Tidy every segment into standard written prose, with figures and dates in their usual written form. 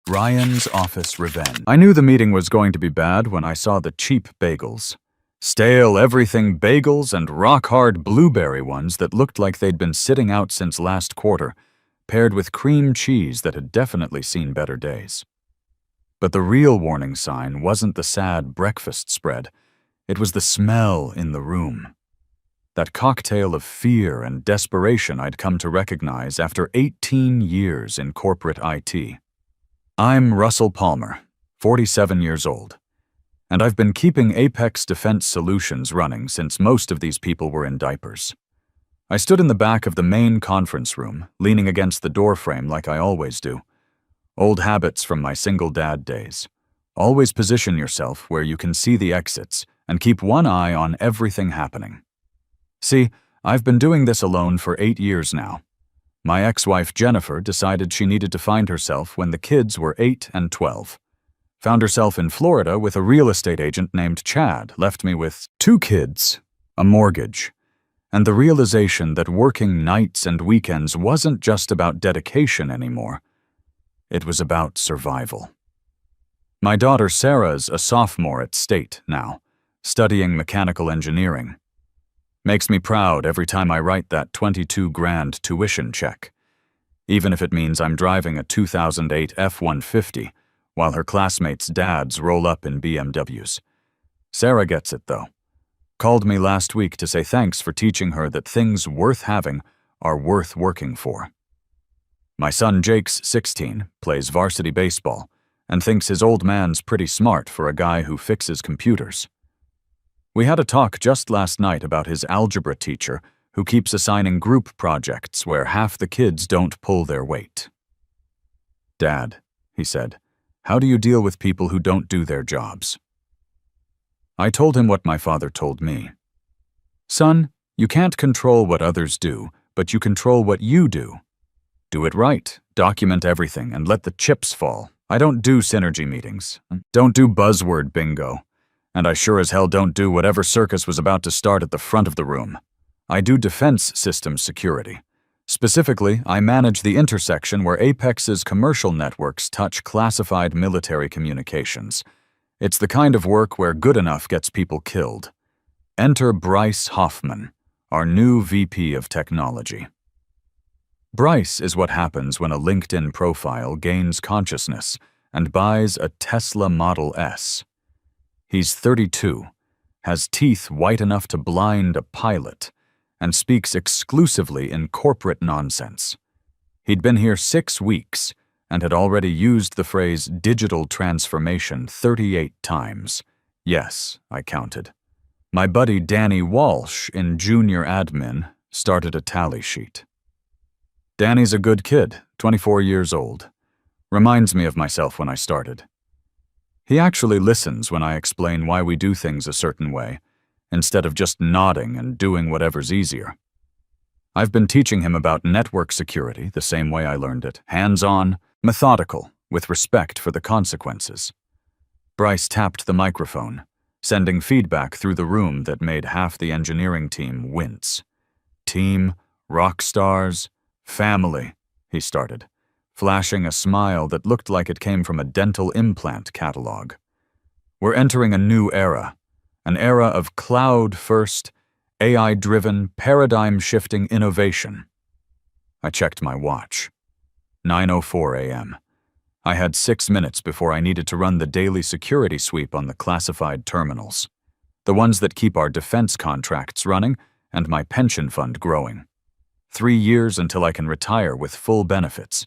Ryan's office revenge. I knew the meeting was going to be bad when I saw the cheap bagels. Stale everything bagels and rock-hard blueberry ones that looked like they'd been sitting out since last quarter, paired with cream cheese that had definitely seen better days. But the real warning sign wasn't the sad breakfast spread. It was the smell in the room. That cocktail of fear and desperation I'd come to recognize after 18 years in corporate IT. I'm Russell Palmer, 47 years old, and I've been keeping Apex Defense Solutions running since most of these people were in diapers. I stood in the back of the main conference room, leaning against the doorframe like I always do. Old habits from my single dad days. Always position yourself where you can see the exits and keep one eye on everything happening. See, I've been doing this alone for 8 years now. My ex-wife Jennifer decided she needed to find herself when the kids were 8 and 12. Found herself in Florida with a real estate agent named Chad, left me with 2 kids, a mortgage, and the realization that working nights and weekends wasn't just about dedication anymore. It was about survival. My daughter Sarah's a sophomore at State now, studying mechanical engineering. Makes me proud every time I write that 22 grand tuition check, even if it means I'm driving a 2008 F-150 while her classmates' dads roll up in BMWs. Sarah gets it, though. Called me last week to say thanks for teaching her that things worth having are worth working for. My son Jake's 16, plays varsity baseball, and thinks his old man's pretty smart for a guy who fixes computers. We had a talk just last night about his algebra teacher who keeps assigning group projects where half the kids don't pull their weight. "Dad," he said, "how do you deal with people who don't do their jobs?" I told him what my father told me. "Son, you can't control what others do, but you control what you do. Do it right, document everything, and let the chips fall. I don't do synergy meetings. Don't do buzzword bingo. And I sure as hell don't do whatever circus was about to start at the front of the room. I do defense systems security. Specifically, I manage the intersection where Apex's commercial networks touch classified military communications. It's the kind of work where good enough gets people killed. Enter Bryce Hoffman, our new VP of Technology. Bryce is what happens when a LinkedIn profile gains consciousness and buys a Tesla Model S. He's 32, has teeth white enough to blind a pilot, and speaks exclusively in corporate nonsense. He'd been here 6 weeks and had already used the phrase digital transformation 38 times. Yes, I counted. My buddy Danny Walsh in junior admin started a tally sheet. Danny's a good kid, 24 years old. Reminds me of myself when I started. He actually listens when I explain why we do things a certain way, instead of just nodding and doing whatever's easier. I've been teaching him about network security the same way I learned it, hands-on, methodical, with respect for the consequences. Bryce tapped the microphone, sending feedback through the room that made half the engineering team wince. "Team, rock stars, family," he started, flashing a smile that looked like it came from a dental implant catalog. "We're entering a new era, an era of cloud-first, AI-driven, paradigm-shifting innovation." I checked my watch. 9:04 a.m. I had 6 minutes before I needed to run the daily security sweep on the classified terminals, the ones that keep our defense contracts running and my pension fund growing. 3 years until I can retire with full benefits,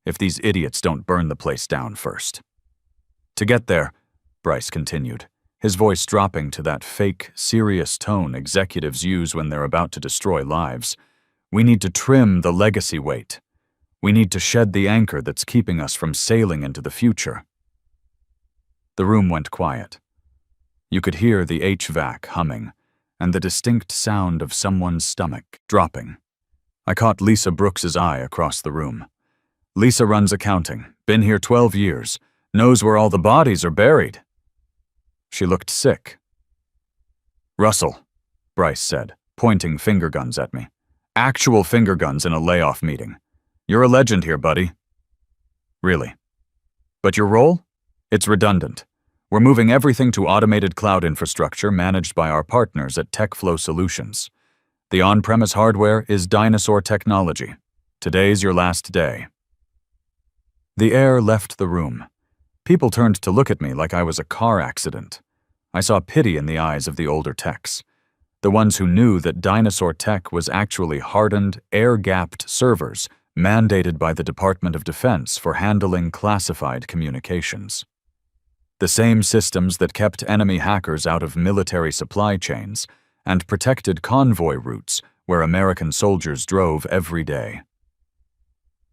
if these idiots don't burn the place down first. "To get there," Bryce continued, his voice dropping to that fake, serious tone executives use when they're about to destroy lives, "we need to trim the legacy weight. We need to shed the anchor that's keeping us from sailing into the future." The room went quiet. You could hear the HVAC humming and the distinct sound of someone's stomach dropping. I caught Lisa Brooks's eye across the room. Lisa runs accounting, been here 12 years, knows where all the bodies are buried. She looked sick. "Russell," Bryce said, pointing finger guns at me. "Actual finger guns in a layoff meeting. You're a legend here, buddy." "Really?" But your role? It's redundant. We're moving everything to automated cloud infrastructure managed by our partners at TechFlow Solutions. The on-premise hardware is Dinosaur Technology. Today's your last day." The air left the room. People turned to look at me like I was a car accident. I saw pity in the eyes of the older techs, the ones who knew that Dinosaur Tech was actually hardened, air-gapped servers mandated by the Department of Defense for handling classified communications. The same systems that kept enemy hackers out of military supply chains and protected convoy routes where American soldiers drove every day.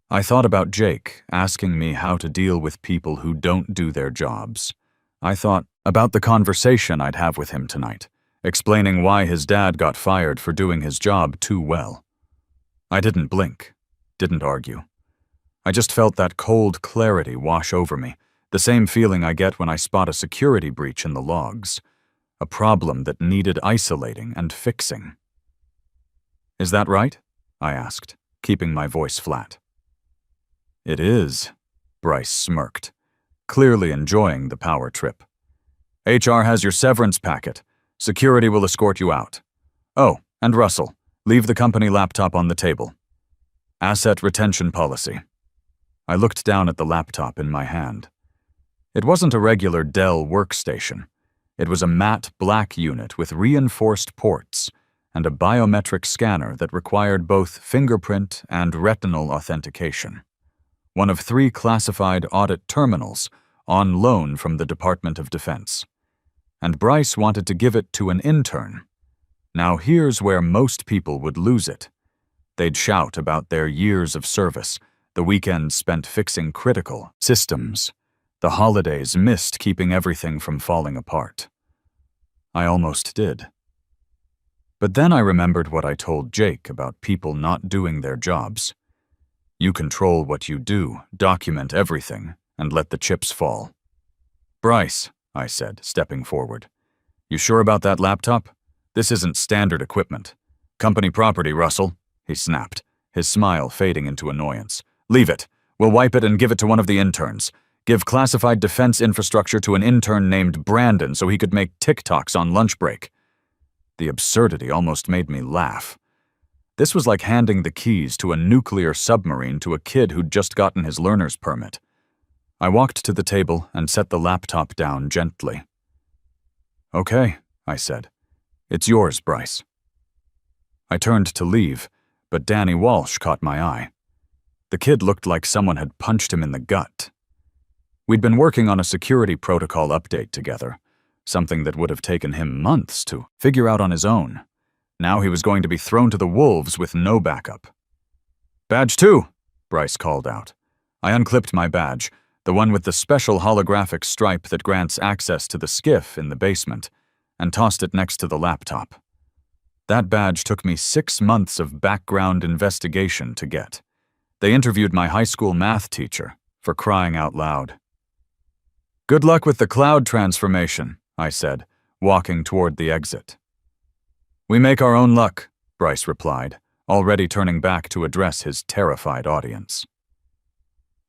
I thought about Jake asking me how to deal with people who don't do their jobs. I thought about the conversation I'd have with him tonight, explaining why his dad got fired for doing his job too well. I didn't blink, didn't argue. I just felt that cold clarity wash over me, the same feeling I get when I spot a security breach in the logs, a problem that needed isolating and fixing. "Is that right?" I asked, keeping my voice flat. "It is," Bryce smirked, clearly enjoying the power trip. "HR has your severance packet. Security will escort you out. Oh, and Russell, leave the company laptop on the table. Asset retention policy." I looked down at the laptop in my hand. It wasn't a regular Dell workstation. It was a matte black unit with reinforced ports and a biometric scanner that required both fingerprint and retinal authentication. One of 3 classified audit terminals on loan from the Department of Defense. And Bryce wanted to give it to an intern. Now here's where most people would lose it. They'd shout about their years of service, the weekends spent fixing critical systems, the holidays missed keeping everything from falling apart. I almost did. But then I remembered what I told Jake about people not doing their jobs. You control what you do, document everything, and let the chips fall. "Bryce," I said, stepping forward. "You sure about that laptop? This isn't standard equipment. Company property, Russell," he snapped, his smile fading into annoyance. "Leave it. We'll wipe it and give it to one of the interns. Give classified defense infrastructure to an intern named Brandon so he could make TikToks on lunch break." The absurdity almost made me laugh. This was like handing the keys to a nuclear submarine to a kid who'd just gotten his learner's permit. I walked to the table and set the laptop down gently. "Okay," I said. "It's yours, Bryce." I turned to leave, but Danny Walsh caught my eye. The kid looked like someone had punched him in the gut. We'd been working on a security protocol update together, something that would have taken him months to figure out on his own. Now he was going to be thrown to the wolves with no backup. "Badge 2, Bryce called out. I unclipped my badge, the one with the special holographic stripe that grants access to the skiff in the basement, and tossed it next to the laptop. That badge took me 6 months of background investigation to get. They interviewed my high school math teacher, for crying out loud. "Good luck with the cloud transformation," I said, walking toward the exit. "We make our own luck," Bryce replied, already turning back to address his terrified audience.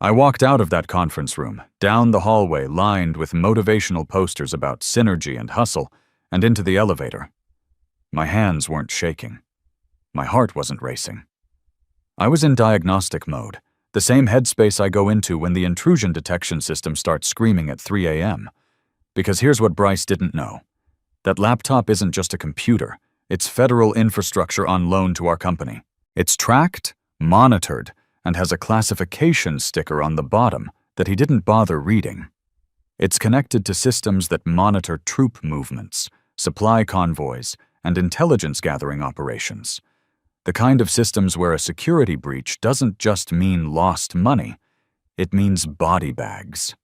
I walked out of that conference room, down the hallway lined with motivational posters about synergy and hustle, and into the elevator. My hands weren't shaking. My heart wasn't racing. I was in diagnostic mode, the same headspace I go into when the intrusion detection system starts screaming at 3 a.m. Because here's what Bryce didn't know. That laptop isn't just a computer. It's federal infrastructure on loan to our company. It's tracked, monitored, and has a classification sticker on the bottom that he didn't bother reading. It's connected to systems that monitor troop movements, supply convoys, and intelligence gathering operations. The kind of systems where a security breach doesn't just mean lost money, it means body bags.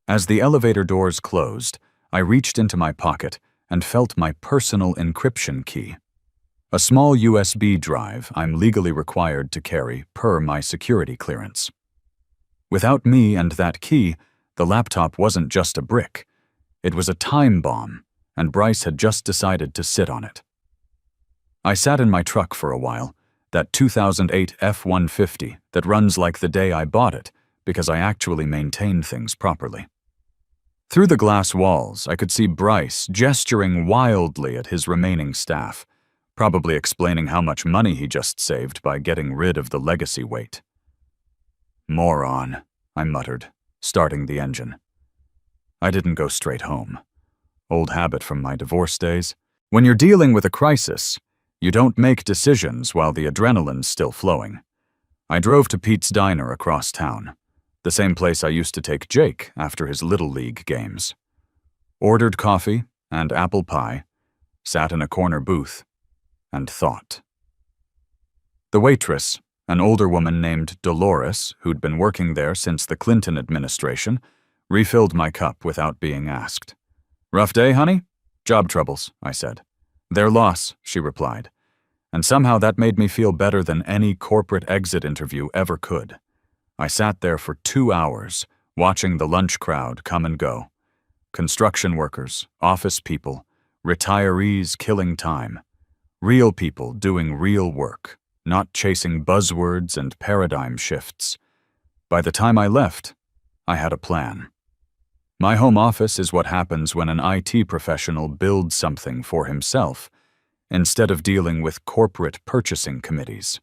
As the elevator doors closed, I reached into my pocket and felt my personal encryption key. A small USB drive I'm legally required to carry per my security clearance. Without me and that key, the laptop wasn't just a brick. It was a time bomb, and Bryce had just decided to sit on it. I sat in my truck for a while, that 2008 F-150 that runs like the day I bought it, because I actually maintained things properly. Through the glass walls, I could see Bryce gesturing wildly at his remaining staff, probably explaining how much money he just saved by getting rid of the legacy weight. "Moron," I muttered, starting the engine. I didn't go straight home. Old habit from my divorce days. When you're dealing with a crisis, you don't make decisions while the adrenaline's still flowing. I drove to Pete's Diner across town, the same place I used to take Jake after his Little League games. Ordered coffee and apple pie, sat in a corner booth, and thought. The waitress, an older woman named Dolores, who'd been working there since the Clinton administration, refilled my cup without being asked. "Rough day, honey?" "Job troubles," I said. "Their loss," she replied, and somehow that made me feel better than any corporate exit interview ever could. I sat there for 2 hours, watching the lunch crowd come and go. Construction workers, office people, retirees killing time. Real people doing real work, not chasing buzzwords and paradigm shifts. By the time I left, I had a plan. My home office is what happens when an IT professional builds something for himself, instead of dealing with corporate purchasing committees.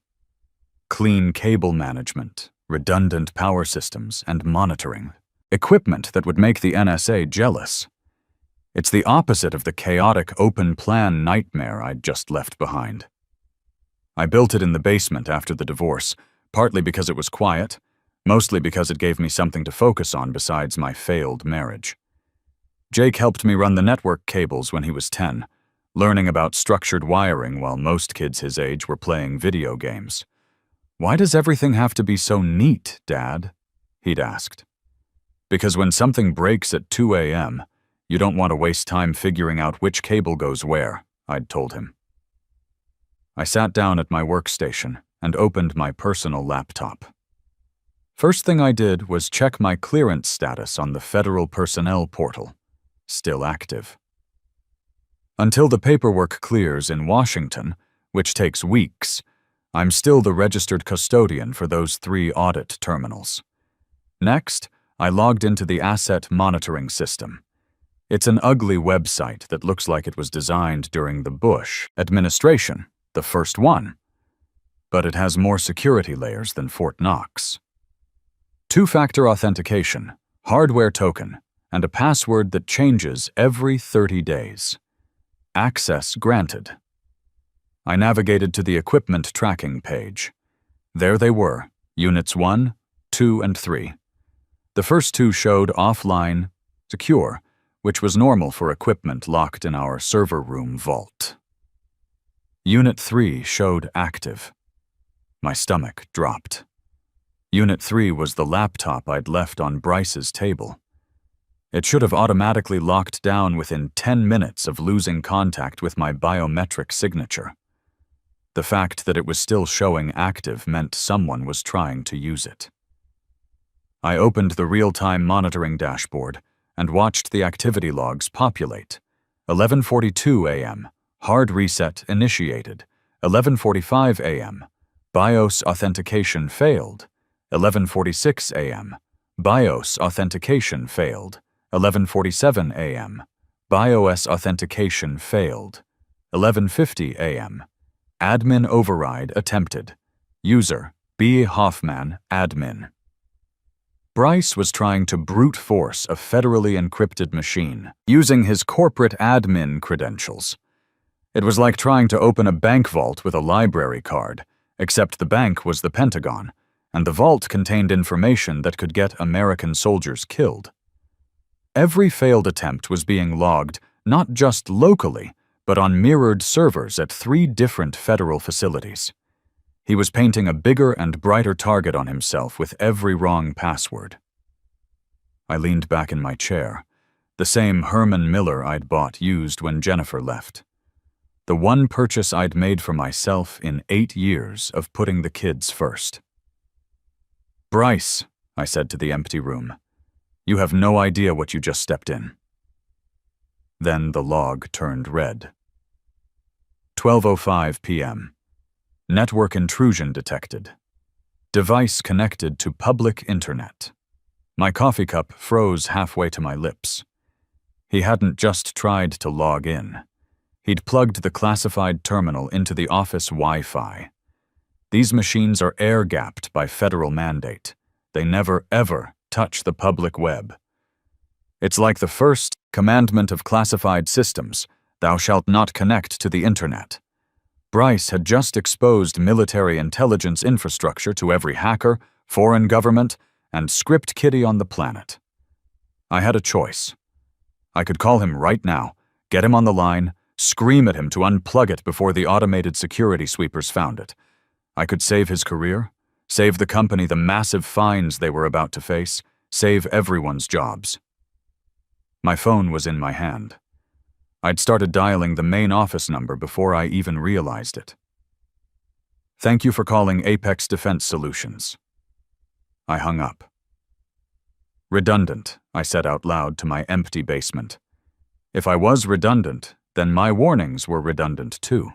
Clean cable management, redundant power systems, and monitoring. Equipment that would make the NSA jealous. It's the opposite of the chaotic open plan nightmare I'd just left behind. I built it in the basement after the divorce, partly because it was quiet, mostly because it gave me something to focus on besides my failed marriage. Jake helped me run the network cables when he was 10, learning about structured wiring while most kids his age were playing video games. "Why does everything have to be so neat, Dad?" he'd asked. "Because when something breaks at 2 a.m., you don't want to waste time figuring out which cable goes where," I'd told him. I sat down at my workstation and opened my personal laptop. First thing I did was check my clearance status on the Federal Personnel Portal. Still active. Until the paperwork clears in Washington, which takes weeks, I'm still the registered custodian for those 3 audit terminals. Next, I logged into the Asset Monitoring System. It's an ugly website that looks like it was designed during the Bush administration, the first one. But it has more security layers than Fort Knox. 2-factor authentication, hardware token, and a password that changes every 30 days. Access granted. I navigated to the equipment tracking page. There they were, Units 1, 2, and 3. The first 2 showed offline, secure, which was normal for equipment locked in our server room vault. Unit 3 showed active. My stomach dropped. Unit 3 was the laptop I'd left on Bryce's table. It should have automatically locked down within 10 minutes of losing contact with my biometric signature. The fact that it was still showing active meant someone was trying to use it. I opened the real-time monitoring dashboard and watched the activity logs populate. 11:42 a.m. Hard reset initiated. 11:45 a.m. BIOS authentication failed. 11:46 a.m. BIOS authentication failed. 11:47 a.m. BIOS authentication failed. 11:50 a.m. Admin override attempted. User B. Hoffman, admin. Bryce was trying to brute force a federally encrypted machine, using his corporate admin credentials. It was like trying to open a bank vault with a library card, except the bank was the Pentagon, and the vault contained information that could get American soldiers killed. Every failed attempt was being logged not just locally, but on mirrored servers at 3 different federal facilities. He was painting a bigger and brighter target on himself with every wrong password. I leaned back in my chair, the same Herman Miller I'd bought used when Jennifer left. The one purchase I'd made for myself in 8 years of putting the kids first. "Bryce," I said to the empty room, "you have no idea what you just stepped in." Then the log turned red. 12:05 p.m. Network intrusion detected. Device connected to public internet. My coffee cup froze halfway to my lips. He hadn't just tried to log in. He'd plugged the classified terminal into the office Wi-Fi. These machines are air-gapped by federal mandate. They never, ever touch the public web. It's like the first commandment of classified systems: thou shalt not connect to the internet. Bryce had just exposed military intelligence infrastructure to every hacker, foreign government, and script kiddie on the planet. I had a choice. I could call him right now, get him on the line, scream at him to unplug it before the automated security sweepers found it. I could save his career, save the company the massive fines they were about to face, save everyone's jobs. My phone was in my hand. I'd started dialing the main office number before I even realized it. Thank you for calling Apex Defense Solutions. I hung up. Redundant, I said out loud to my empty basement. If I was redundant, then my warnings were redundant too.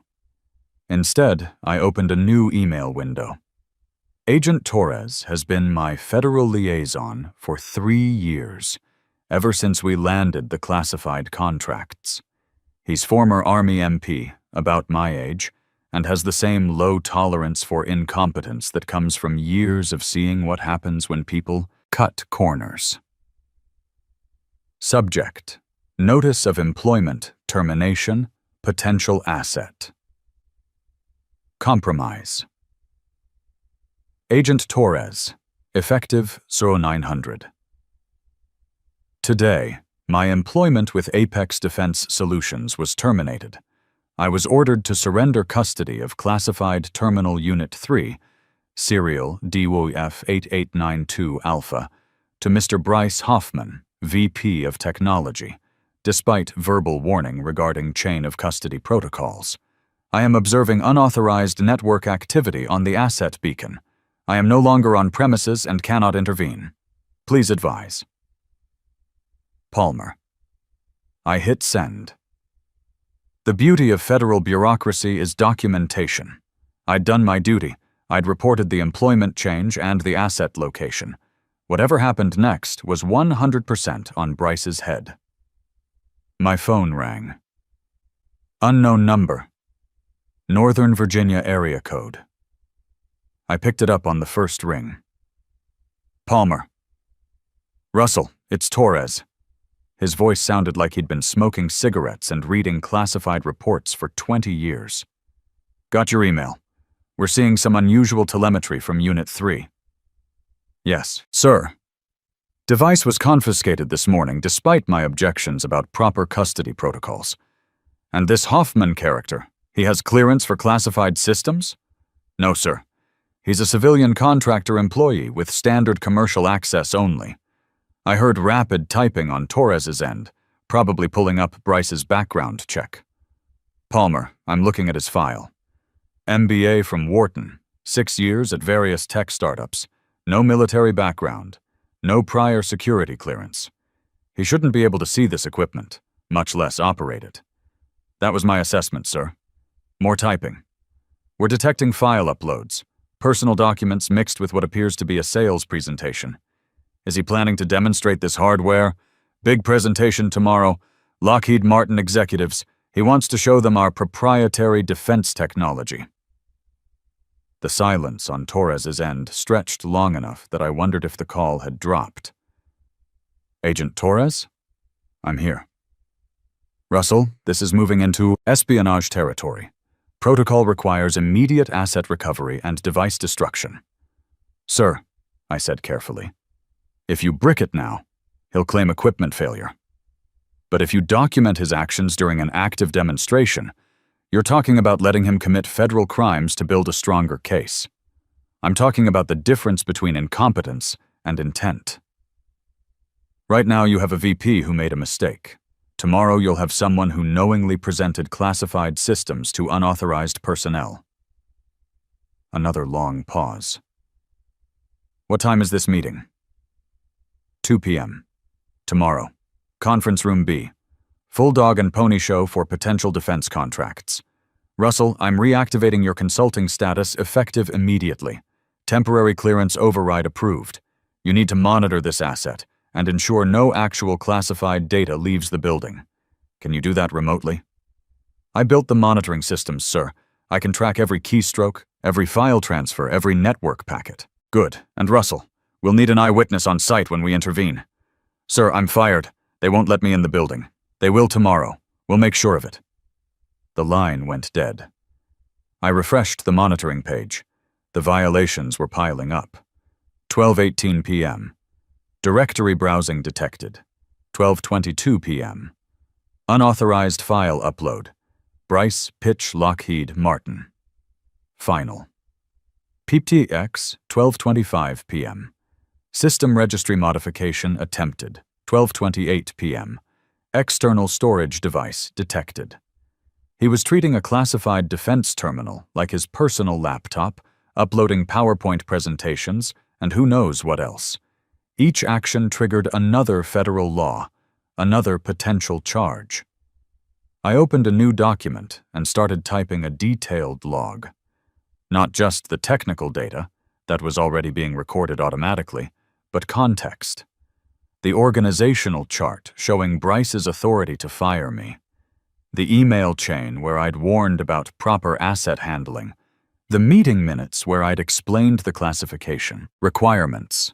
Instead, I opened a new email window. Agent Torres has been my federal liaison for 3 years, ever since we landed the classified contracts. He's former Army MP, about my age, and has the same low tolerance for incompetence that comes from years of seeing what happens when people cut corners. Subject: Notice of Employment Termination, Potential Asset. Compromise. Agent Torres, effective 0900. Today, my employment with Apex Defense Solutions was terminated. I was ordered to surrender custody of Classified Terminal Unit 3, serial DOF 8892 Alpha, to Mr. Bryce Hoffman, VP of Technology, despite verbal warning regarding chain of custody protocols. I am observing unauthorized network activity on the asset beacon. I am no longer on premises and cannot intervene. Please advise. Palmer. I hit send. The beauty of federal bureaucracy is documentation. I'd done my duty. I'd reported the employment change and the asset location. Whatever happened next was 100% on Bryce's head. My phone rang. Unknown number. Northern Virginia area code. I picked it up on the first ring. Palmer. Russell, it's Torres. His voice sounded like he'd been smoking cigarettes and reading classified reports for 20 years. Got your email. We're seeing some unusual telemetry from Unit 3. Yes, sir. Device was confiscated this morning despite my objections about proper custody protocols. And this Hoffman character, he has clearance for classified systems? No, sir. He's a civilian contractor employee with standard commercial access only. I heard rapid typing on Torres's end, probably pulling up Bryce's background check. Palmer, I'm looking at his file. MBA from Wharton, 6 years at various tech startups, no military background, no prior security clearance. He shouldn't be able to see this equipment, much less operate it. That was my assessment, sir. More typing. We're detecting file uploads, personal documents mixed with what appears to be a sales presentation. Is he planning to demonstrate this hardware? Big presentation tomorrow. Lockheed Martin executives. He wants to show them our proprietary defense technology. The silence on Torres's end stretched long enough that I wondered if the call had dropped. Agent Torres? I'm here. Russell, this is moving into espionage territory. Protocol requires immediate asset recovery and device destruction. Sir, I said carefully, if you brick it now, he'll claim equipment failure. But if you document his actions during an active demonstration, you're talking about letting him commit federal crimes to build a stronger case. I'm talking about the difference between incompetence and intent. Right now you have a VP who made a mistake. Tomorrow you'll have someone who knowingly presented classified systems to unauthorized personnel. Another long pause. What time is this meeting? 2 p.m. Tomorrow. Conference Room B. Full dog and pony show for potential defense contracts. Russell, I'm reactivating your consulting status effective immediately. Temporary clearance override approved. You need to monitor this asset and ensure no actual classified data leaves the building. Can you do that remotely? I built the monitoring systems, sir. I can track every keystroke, every file transfer, every network packet. Good. And Russell, we'll need an eyewitness on site when we intervene. Sir, I'm fired. They won't let me in the building. They will tomorrow. We'll make sure of it. The line went dead. I refreshed the monitoring page. The violations were piling up. 12:18 p.m. Directory browsing detected. 12:22 p.m. Unauthorized file upload. Bryce, Pitch, Lockheed, Martin. Final. PTX, 12:25 p.m. System registry modification attempted. 12:28 p.m. External storage device detected. He was treating a classified defense terminal like his personal laptop, uploading PowerPoint presentations, and who knows what else. Each action triggered another federal law, another potential charge. I opened a new document and started typing a detailed log. Not just the technical data, that was already being recorded automatically, but context. The organizational chart showing Bryce's authority to fire me. The email chain where I'd warned about proper asset handling. The meeting minutes where I'd explained the classification, requirements.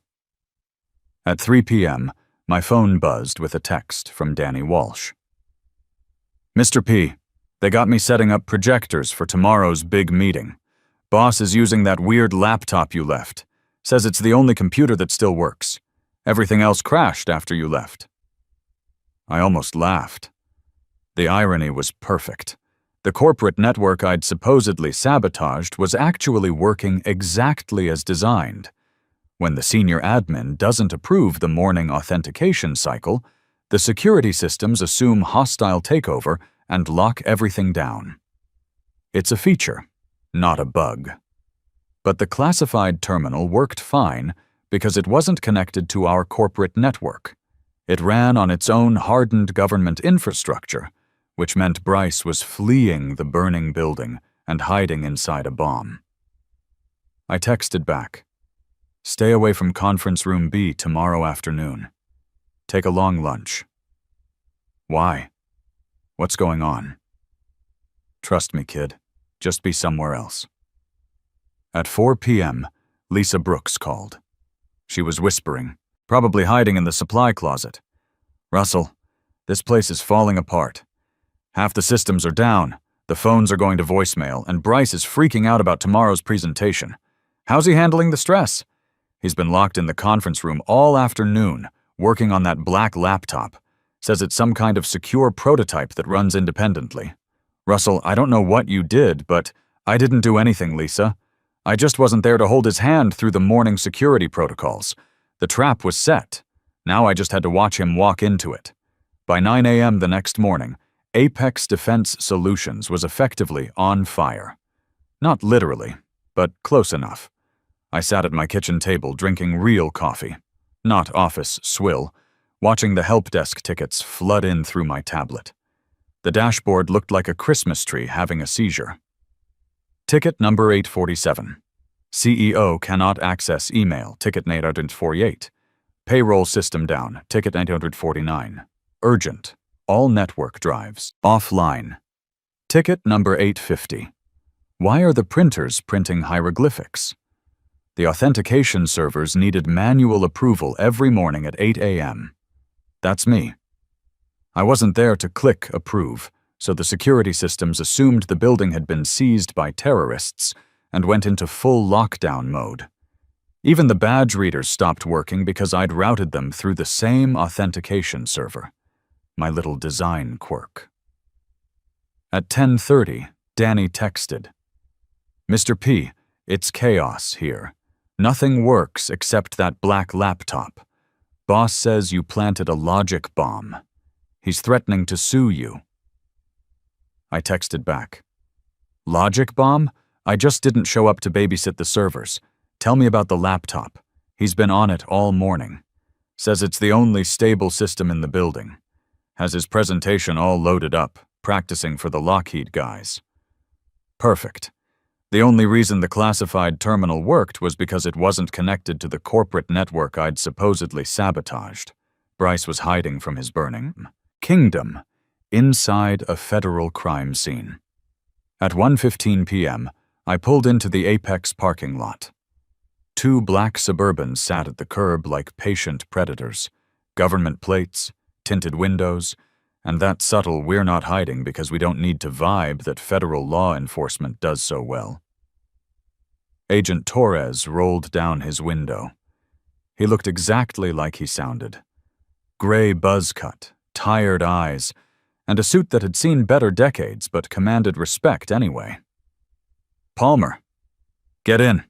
At 3 p.m., my phone buzzed with a text from Danny Walsh. Mr. P, they got me setting up projectors for tomorrow's big meeting. Boss is using that weird laptop you left. Says it's the only computer that still works. Everything else crashed after you left. I almost laughed. The irony was perfect. The corporate network I'd supposedly sabotaged was actually working exactly as designed. When the senior admin doesn't approve the morning authentication cycle, the security systems assume hostile takeover and lock everything down. It's a feature, not a bug. But the classified terminal worked fine because it wasn't connected to our corporate network. It ran on its own hardened government infrastructure, which meant Bryce was fleeing the burning building and hiding inside a bomb. I texted back, "Stay away from conference room B tomorrow afternoon. Take a long lunch." Why? What's going on? Trust me, kid. Just be somewhere else. At 4 p.m., Lisa Brooks called. She was whispering, probably hiding in the supply closet. "Russell, this place is falling apart. Half the systems are down, the phones are going to voicemail, and Bryce is freaking out about tomorrow's presentation. How's he handling the stress? He's been locked in the conference room all afternoon, working on that black laptop. Says it's some kind of secure prototype that runs independently. Russell, I don't know what you did, but I didn't do anything, Lisa. I just wasn't there to hold his hand through the morning security protocols. The trap was set. Now I just had to watch him walk into it." By 9 a.m. the next morning, Apex Defense Solutions was effectively on fire. Not literally, but close enough. I sat at my kitchen table drinking real coffee, not office swill, watching the help desk tickets flood in through my tablet. The dashboard looked like a Christmas tree having a seizure. Ticket number 847. CEO cannot access email, ticket 848. Payroll system down, ticket 849. Urgent. All network drives offline. Ticket number 850. Why are the printers printing hieroglyphics? The authentication servers needed manual approval every morning at 8 a.m. That's me. I wasn't there to click approve, so the security systems assumed the building had been seized by terrorists and went into full lockdown mode. Even the badge readers stopped working because I'd routed them through the same authentication server. My little design quirk. At 10:30, Danny texted, "Mr. P, it's chaos here. Nothing works except that black laptop. Boss says you planted a logic bomb. He's threatening to sue you." I texted back, "Logic bomb? I just didn't show up to babysit the servers. Tell me about the laptop. He's been on it all morning. Says it's the only stable system in the building. Has his presentation all loaded up, practicing for the Lockheed guys." Perfect. The only reason the classified terminal worked was because it wasn't connected to the corporate network I'd supposedly sabotaged. Bryce was hiding from his burning kingdom inside a federal crime scene. At 1:15 p.m., I pulled into the Apex parking lot. Two black Suburbans sat at the curb like patient predators, government plates, tinted windows, and that subtle "we're not hiding because we don't need to" vibe that federal law enforcement does so well. Agent Torres rolled down his window. He looked exactly like he sounded. Gray buzz cut, tired eyes, and a suit that had seen better decades but commanded respect anyway. "Palmer, get in."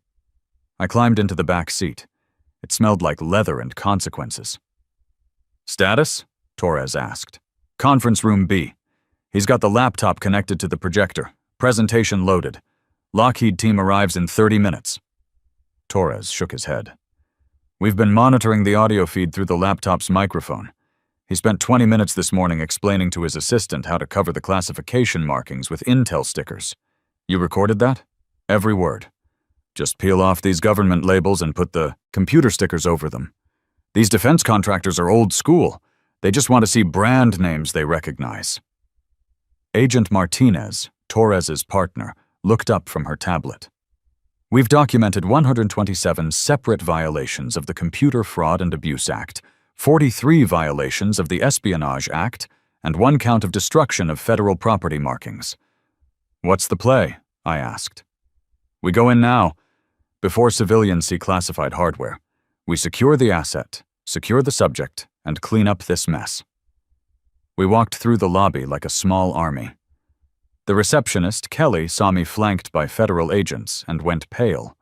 I climbed into the back seat. It smelled like leather and consequences. "Status?" Torres asked. "Conference room B. He's got the laptop connected to the projector. Presentation loaded. Lockheed team arrives in 30 minutes. Torres shook his head. "We've been monitoring the audio feed through the laptop's microphone. He spent 20 minutes this morning explaining to his assistant how to cover the classification markings with Intel stickers. You recorded that? Every word. Just peel off these government labels and put the computer stickers over them. These defense contractors are old school. They just want to see brand names they recognize." Agent Martinez, Torres's partner, looked up from her tablet. "We've documented 127 separate violations of the Computer Fraud and Abuse Act, 43 violations of the Espionage Act, and 1 count of destruction of federal property markings." "What's the play?" I asked. "We go in now, before civilians see classified hardware. We secure the asset, secure the subject, and clean up this mess." We walked through the lobby like a small army. The receptionist, Kelly, saw me flanked by federal agents and went pale.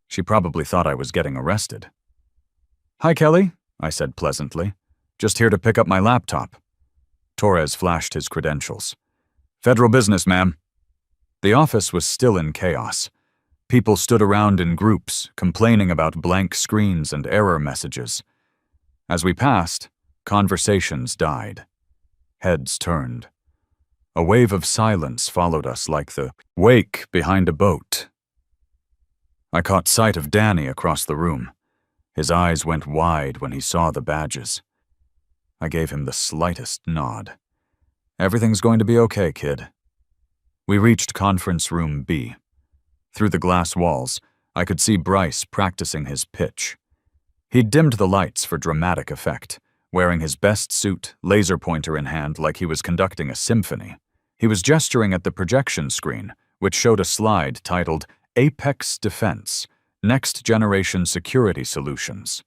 She probably thought I was getting arrested. "Hi, Kelly," I said pleasantly. "Just here to pick up my laptop." Torres flashed his credentials. "Federal business, ma'am." The office was still in chaos. People stood around in groups, complaining about blank screens and error messages. As we passed, conversations died. Heads turned. A wave of silence followed us like the wake behind a boat. I caught sight of Danny across the room. His eyes went wide when he saw the badges. I gave him the slightest nod. "Everything's going to be okay, kid." We reached conference room B. Through the glass walls, I could see Bryce practicing his pitch. He'd dimmed the lights for dramatic effect, wearing his best suit, laser pointer in hand like he was conducting a symphony. He was gesturing at the projection screen, which showed a slide titled Apex Defense, Next Generation Security Solutions.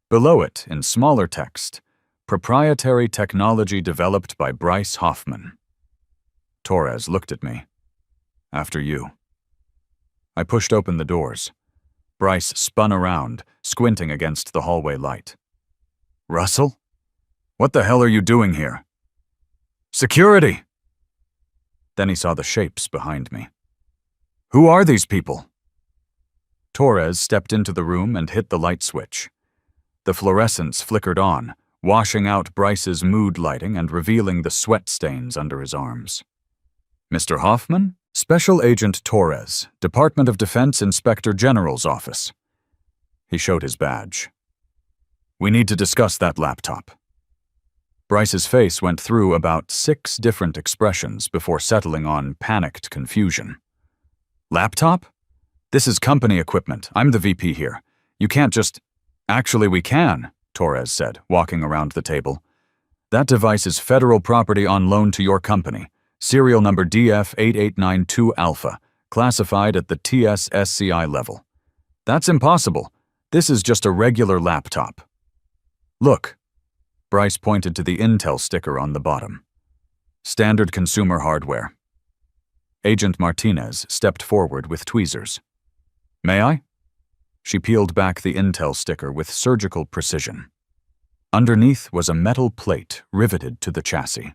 Below it, in smaller text, Proprietary Technology Developed by Bryce Hoffman. Torres looked at me. "After you." I pushed open the doors. Bryce spun around, squinting against the hallway light. "Russell? What the hell are you doing here?" "Security!" Then he saw the shapes behind me. "Who are these people?" Torres stepped into the room and hit the light switch. The fluorescents flickered on, washing out Bryce's mood lighting and revealing the sweat stains under his arms. "Mr. Hoffman? Special Agent Torres, Department of Defense Inspector General's office." He showed his badge. "We need to discuss that laptop." Bryce's face went through about 6 different expressions before settling on panicked confusion. "Laptop? This is company equipment. I'm the VP here. You can't just—" "Actually, we can," Torres said, walking around the table. "That device is federal property on loan to your company. Serial number DF8892 Alpha, classified at the TSSCI level. That's impossible. This is just a regular laptop." "Look." Bryce pointed to the Intel sticker on the bottom. "Standard consumer hardware." Agent Martinez stepped forward with tweezers. "May I?" She peeled back the Intel sticker with surgical precision. Underneath was a metal plate riveted to the chassis.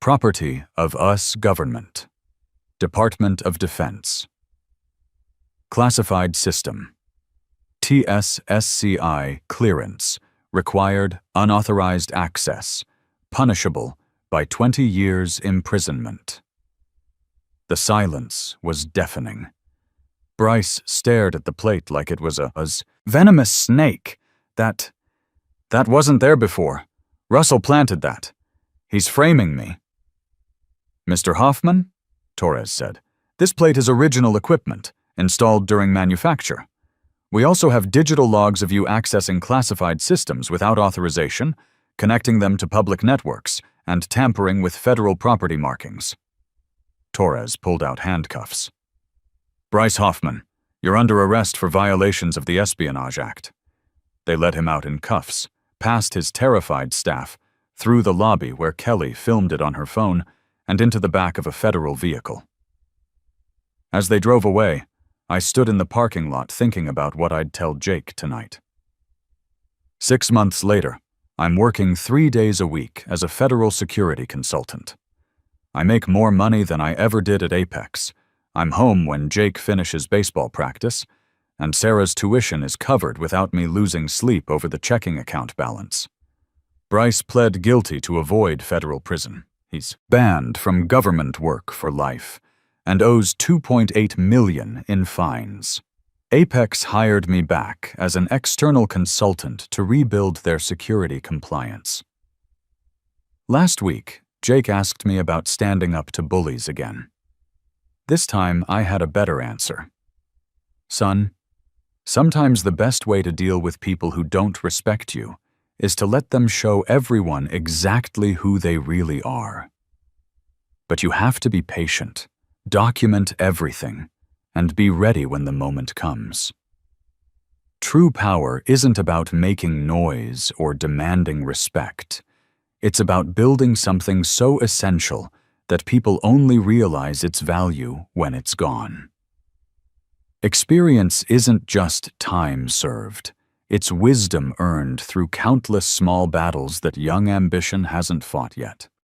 "Property of US Government. Department of Defense. Classified System. TSSCI clearance. Required unauthorized access. Punishable by 20 years imprisonment." The silence was deafening. Bryce stared at the plate like it was a venomous snake. That wasn't there before. Russell planted that. He's framing me. Mr. Hoffman, Torres said, this plate is original equipment, installed during manufacture. We also have digital logs of you accessing classified systems without authorization, connecting them to public networks, and tampering with federal property markings. Torres pulled out handcuffs. Bryce Hoffman, you're under arrest for violations of the Espionage Act. They led him out in cuffs, past his terrified staff, through the lobby where Kelly filmed it on her phone, and into the back of a federal vehicle. As they drove away, I stood in the parking lot thinking about what I'd tell Jake tonight. 6 months later, I'm working 3 days a week as a federal security consultant. I make more money than I ever did at Apex. I'm home when Jake finishes baseball practice, and Sarah's tuition is covered without me losing sleep over the checking account balance. Bryce pled guilty to avoid federal prison. He's banned from government work for life and owes $2.8 million in fines. Apex hired me back as an external consultant to rebuild their security compliance. Last week, Jake asked me about standing up to bullies again. This time, I had a better answer. Son, sometimes the best way to deal with people who don't respect you is to let them show everyone exactly who they really are. But you have to be patient, document everything, and be ready when the moment comes. True power isn't about making noise or demanding respect. It's about building something so essential that people only realize its value when it's gone. Experience isn't just time served. It's wisdom earned through countless small battles that young ambition hasn't fought yet.